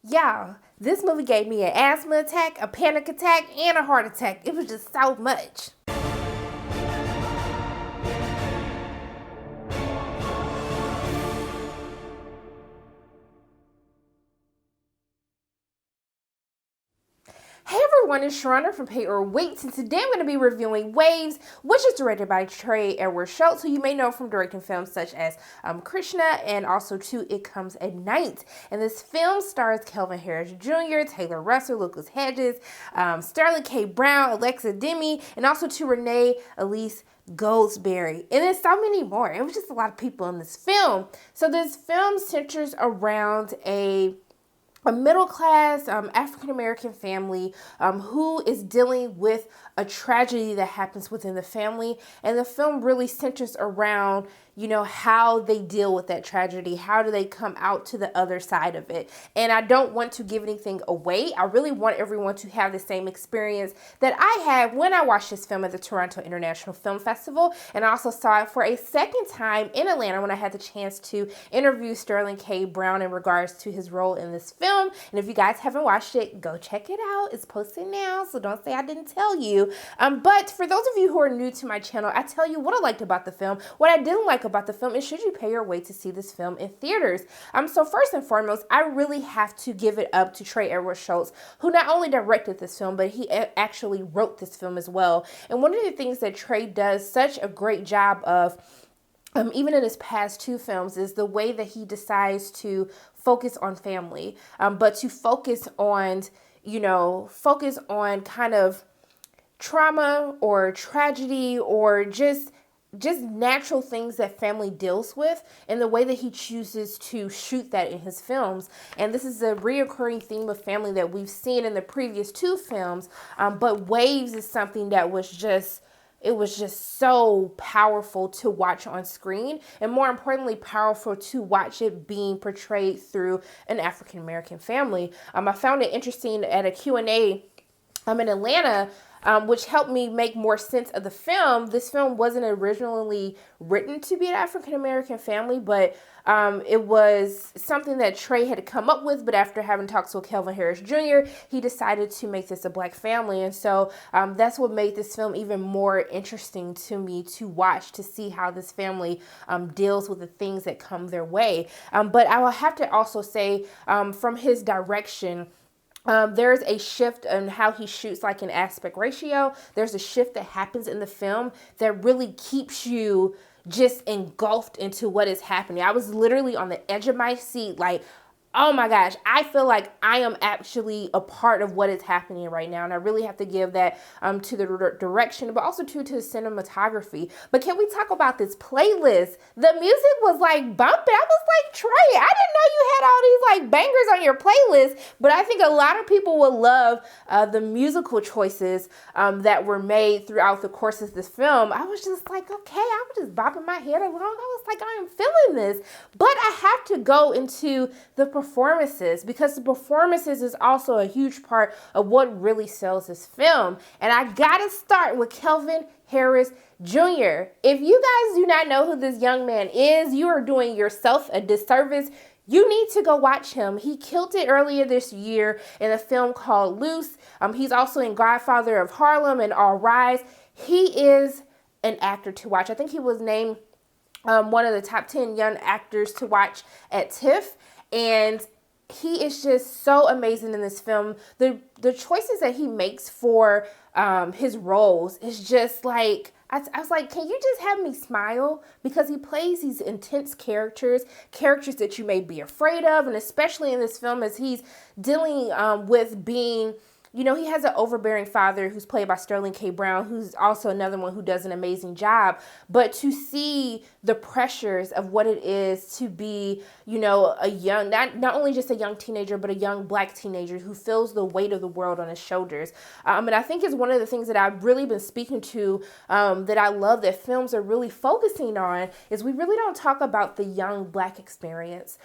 Yeah, this movie gave me an asthma attack, a panic attack, and a heart attack. It was just so much. Hey everyone, it's Sharona from Pay or Wait, and today I'm going to be reviewing Waves, which is directed by Trey Edward Schultz, who you may know from directing films such as Krishna and also too It Comes at Night. And this film stars Kelvin Harris Jr., Taylor Russell, Lucas Hedges, Sterling K. Brown, Alexa Demi, and also to Renee Elise Goldsberry, and then so many more. It was just a lot of people in this film. So this film centers around a middle class African American family who is dealing with a tragedy that happens within the family. And the film really centers around, how they deal with that tragedy. How do they come out to the other side of it? And I don't want to give anything away. I really want everyone to have the same experience that I had when I watched this film at the Toronto International Film Festival. And I also saw it for a second time in Atlanta when I had the chance to interview Sterling K. Brown in regards to his role in this film. And if you guys haven't watched it, go check it out. It's posted now, so don't say I didn't tell you. But for those of you who are new to my channel, I tell you what I liked about the film. What I didn't like about the film is should you pay your way to see this film in theaters. So first and foremost, I really have to give it up to Trey Edward Schultz, who not only directed this film, but he actually wrote this film as well. And one of the things that Trey does such a great job of, even in his past two films, is the way that he decides to focus on family, but to focus on kind of trauma or tragedy or just natural things that family deals with, and the way that he chooses to shoot that in his films. And this is a reoccurring theme of family that we've seen in the previous two films, but Waves is something that was just so powerful to watch on screen, and more importantly, powerful to watch it being portrayed through an African-American family. I found it interesting at a Q&A in Atlanta, which helped me make more sense of the film. This film wasn't originally written to be an African-American family, but it was something that Trey had come up with. But after having talks with Kelvin Harris Jr., he decided to make this a black family. And so that's what made this film even more interesting to me to watch, to see how this family deals with the things that come their way. But I will have to also say, from his direction, there's a shift in how he shoots, like an aspect ratio. There's a shift that happens in the film that really keeps you just engulfed into what is happening. I was literally on the edge of my seat, like, oh my gosh, I feel like I am actually a part of what is happening right now. And I really have to give that to the direction, but also to the cinematography. But can we talk about this playlist? The music was like bumping. I was like, Trey, I didn't know you had all these like bangers on your playlist. But I think a lot of people will love the musical choices that were made throughout the course of this film. I was just like, okay, I was just bopping my head along. I was like, I am feeling this. But I have to go into the performances, because the performances is also a huge part of what really sells this film. And I gotta start with Kelvin Harris Jr. If you guys do not know who this young man is, you are doing yourself a disservice. You need to go watch him. He killed it earlier this year in a film called Loose. He's also in Godfather of Harlem and All Rise. He is an actor to watch. I think he was named one of the top 10 young actors to watch at TIFF. And he is just so amazing in this film. The choices that he makes for his roles is just like, I was like, can you just have me smile? Because he plays these intense characters that you may be afraid of. And especially in this film, as he's dealing with being, he has an overbearing father who's played by Sterling K. Brown, who's also another one who does an amazing job. But to see the pressures of what it is to be, a young, not only just a young teenager, but a young black teenager who feels the weight of the world on his shoulders. And I think is one of the things that I've really been speaking to, that I love that films are really focusing on, is we really don't talk about the young black experience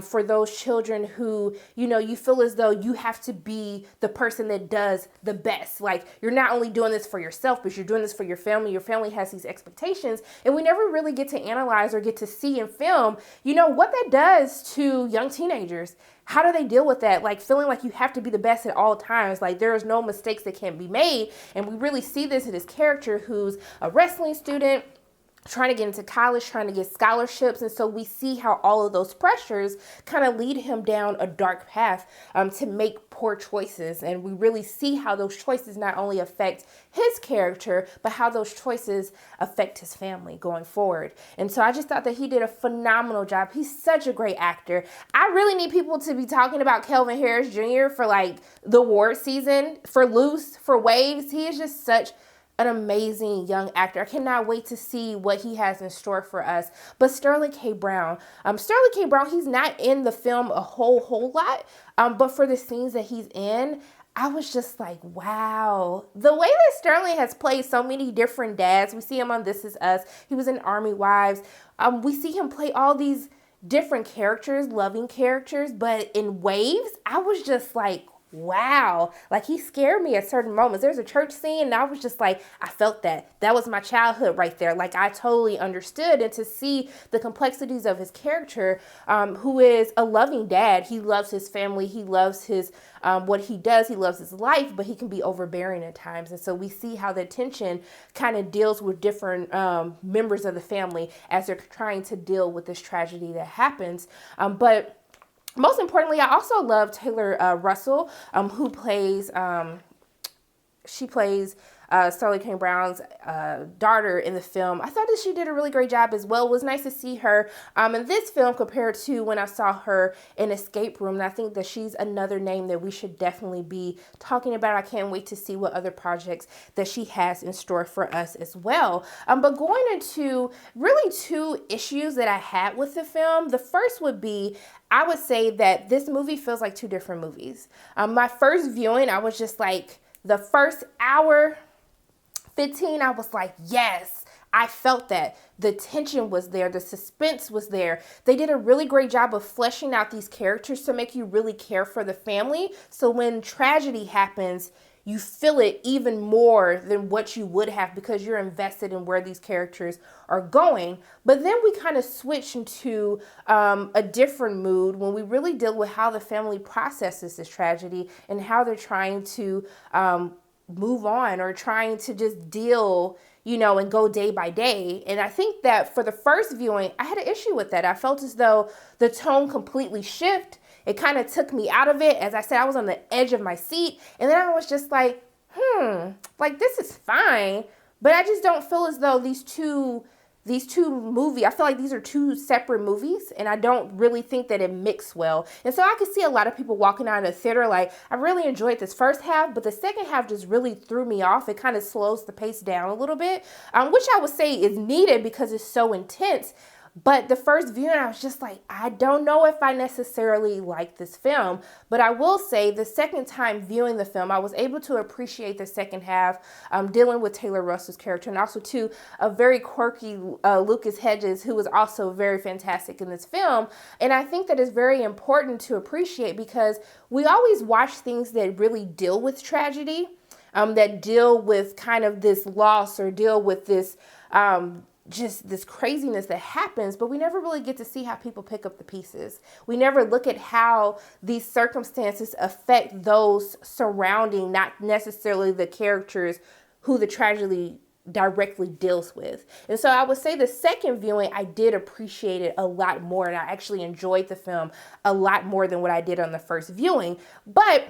for those children who, you feel as though you have to be the person that that does the best. Like, you're not only doing this for yourself, but you're doing this for your family. Your family has these expectations, and we never really get to analyze or get to see in film, what that does to young teenagers. How do they deal with that? Like, feeling like you have to be the best at all times. Like, there is no mistakes that can be made. And we really see this in this character who's a wrestling student, trying to get into college, trying to get scholarships. And so we see how all of those pressures kind of lead him down a dark path to make poor choices. And we really see how those choices not only affect his character, but how those choices affect his family going forward. And so I just thought that he did a phenomenal job. He's such a great actor. I really need people to be talking about Kelvin Harris Jr. for like the award season, for Loose, for Waves. He is just such an amazing young actor. I cannot wait to see what he has in store for us. But Sterling K. Brown, he's not in the film a whole lot, but for the scenes that he's in, I was just like, wow. The way that Sterling has played so many different dads. We see him on This Is Us. He was in Army Wives. We see him play all these different characters, loving characters, but in Waves, I was just like, wow. Like, he scared me at certain moments. There's a church scene and I was just like, I felt that. That was my childhood right there. Like, I totally understood. And to see the complexities of his character, who is a loving dad. He loves his family. He loves his what he does. He loves his life, but he can be overbearing at times. And so we see how the tension kind of deals with different members of the family as they're trying to deal with this tragedy that happens. But most importantly, I also love Taylor Russell, who plays, she plays Sterling K. Brown's daughter in the film. I thought that she did a really great job as well. It was nice to see her in this film compared to when I saw her in Escape Room. And I think that she's another name that we should definitely be talking about. I can't wait to see what other projects that she has in store for us as well. But going into really two issues that I had with the film. The first would be, I would say that this movie feels like two different movies. My first viewing, I was just like, the first hour 15, I was like, yes, I felt that. The tension was there. The suspense was there. They did a really great job of fleshing out these characters to make you really care for the family. So when tragedy happens, you feel it even more than what you would have because you're invested in where these characters are going. But then we kind of switch into a different mood when we really deal with how the family processes this tragedy and how they're trying to move on or trying to just deal, and go day by day. And I think that for the first viewing, I had an issue with that. I felt as though the tone completely shifted. It kind of took me out of it. As I said, I was on the edge of my seat. And then I was just like, like, this is fine. But I just don't feel as though these two movies, I feel like these are two separate movies, and I don't really think that it mixed well. And so I could see a lot of people walking out of the theater like, I really enjoyed this first half, but the second half just really threw me off. It kind of slows the pace down a little bit, which I would say is needed because it's so intense. But the first viewing, I was just like, I don't know if I necessarily like this film. But I will say the second time viewing the film, I was able to appreciate the second half, dealing with Taylor Russell's character, and also too a very quirky Lucas Hedges, who was also very fantastic in this film. And I think that is very important to appreciate because we always watch things that really deal with tragedy, that deal with kind of this loss or deal with this just this craziness that happens, but we never really get to see how people pick up the pieces. We never look at how these circumstances affect those surrounding, not necessarily the characters who the tragedy directly deals with. And so I would say the second viewing, I did appreciate it a lot more, and I actually enjoyed the film a lot more than what I did on the first viewing. But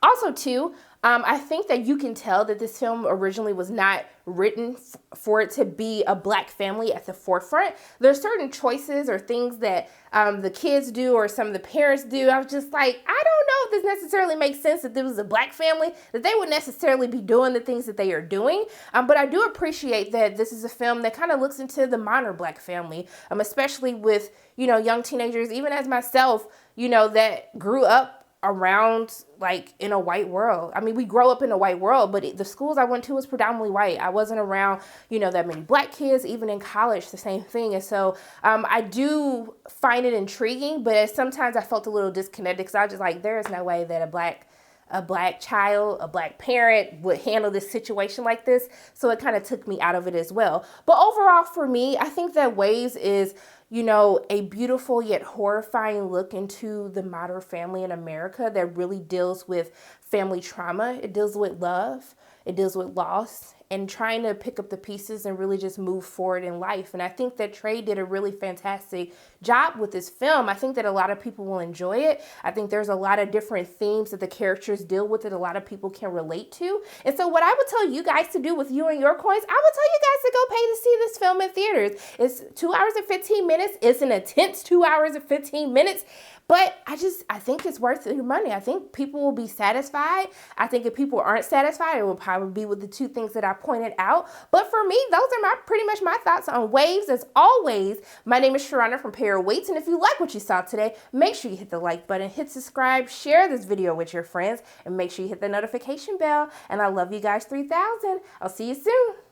also too, I think that you can tell that this film originally was not written for it to be a Black family at the forefront. There's certain choices or things that the kids do or some of the parents do. I was just like, I don't know if this necessarily makes sense that this was a Black family, that they would necessarily be doing the things that they are doing. But I do appreciate that this is a film that kind of looks into the modern Black family, especially with, young teenagers, even as myself, that grew up around like in a white world. I mean, we grow up in a white world, but the schools I went to was predominantly white. I wasn't around, that many Black kids, even in college, the same thing. And so I do find it intriguing, but sometimes I felt a little disconnected because I was just like, there is no way that a Black a Black child, a Black parent would handle this situation like this. So it kind of took me out of it as well. But overall for me, I think that Waves is, you know, a beautiful yet horrifying look into the modern family in America that really deals with family trauma. It deals with love. It deals with loss and trying to pick up the pieces and really just move forward in life. And I think that Trey did a really fantastic job with this film. I think that a lot of people will enjoy it. I think there's a lot of different themes that the characters deal with that a lot of people can relate to. And so what I would tell you guys to do with you and your coins, I would tell you guys to go pay to see this film in theaters. It's 2 hours and 15 minutes. It's an intense 2 hours and 15 minutes. But I think it's worth your money. I think people will be satisfied. I think if people aren't satisfied, it will probably be with the two things that I pointed out. But for me, those are pretty much my thoughts on Waves. As always, my name is Sharana from Pair of Weights. And if you like what you saw today, make sure you hit the like button, hit subscribe, share this video with your friends, and make sure you hit the notification bell. And I love you guys 3000. I'll see you soon.